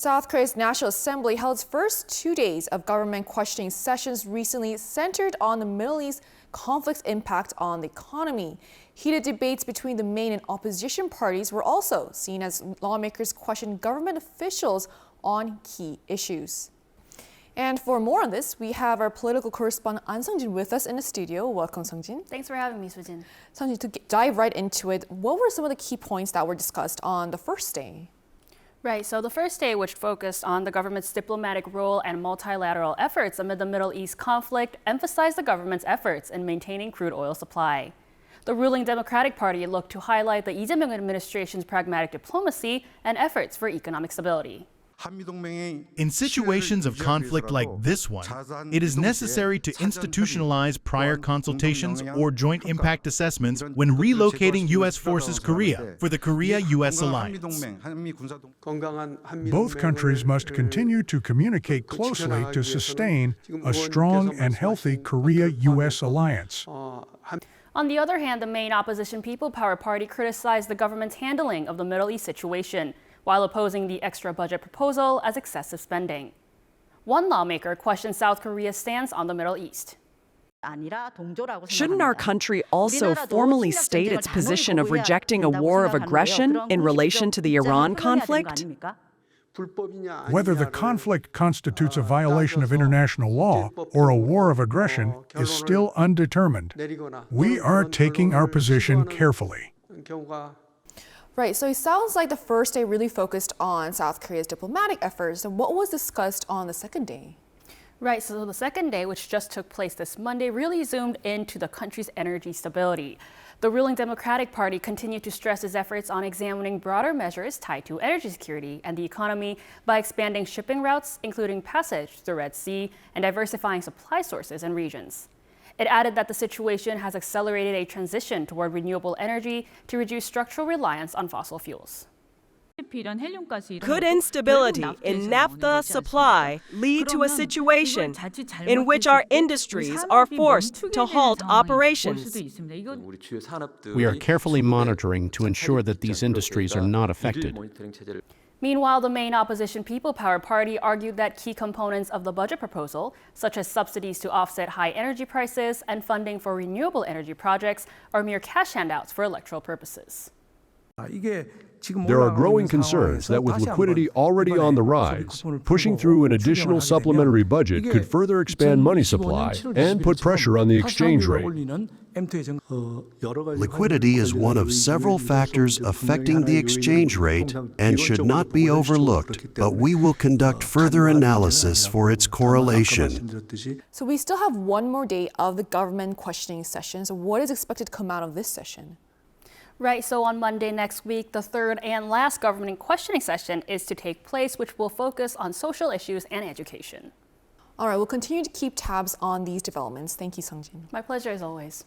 South Korea's National Assembly held its first 2 days of government questioning sessions recently centered on the Middle East conflict's impact on the economy. Heated debates between the main and opposition parties were also seen as lawmakers questioned government officials on key issues. And for more on this, we have our political correspondent An Sung-jin with us in the studio. Welcome, Sung-jin. Thanks for having me, Soo-jin. Sung-jin, to dive right into it, what were some of the key points that were discussed on the first day? Right, so the first day, which focused on the government's diplomatic role and multilateral efforts amid the Middle East conflict, emphasized the government's efforts in maintaining crude oil supply. The ruling Democratic Party looked to highlight the Lee Jae-myung administration's pragmatic diplomacy and efforts for economic stability. In situations of conflict like this one, it is necessary to institutionalize prior consultations or joint impact assessments when relocating U.S. forces Korea for the Korea-U.S. alliance. Both countries must continue to communicate closely to sustain a strong and healthy Korea-U.S. alliance. On the other hand, the main opposition People Power Party criticized the government's handling of the Middle East situation, while opposing the extra budget proposal as excessive spending. One lawmaker questioned South Korea's stance on the Middle East. Shouldn't our country also formally state its position of rejecting a war of aggression in relation to the Iran conflict? Whether the conflict constitutes a violation of international law or a war of aggression is still undetermined. We are taking our position carefully. Right, so it sounds like the first day really focused on South Korea's diplomatic efforts. And what was discussed on the second day? Right, so the second day, which just took place this Monday, really zoomed into the country's energy stability. The ruling Democratic Party continued to stress its efforts on examining broader measures tied to energy security and the economy by expanding shipping routes, including passage to the Red Sea, and diversifying supply sources and regions. It added that the situation has accelerated a transition toward renewable energy to reduce structural reliance on fossil fuels. Could instability in naphtha supply lead to a situation in which our industries are forced to halt operations? We are carefully monitoring to ensure that these industries are not affected. Meanwhile, the main opposition People Power Party argued that key components of the budget proposal, such as subsidies to offset high energy prices and funding for renewable energy projects, are mere cash handouts for electoral purposes. There are growing concerns that with liquidity already on the rise, pushing through an additional supplementary budget could further expand money supply and put pressure on the exchange rate. Liquidity is one of several factors affecting the exchange rate and should not be overlooked, but we will conduct further analysis for its correlation. So we still have one more day of the government questioning session. So what is expected to come out of this session? Right, so on Monday next week, the third and last government questioning session is to take place, which will focus on social issues and education. All right, we'll continue to keep tabs on these developments. Thank you, Sung-jin. My pleasure as always.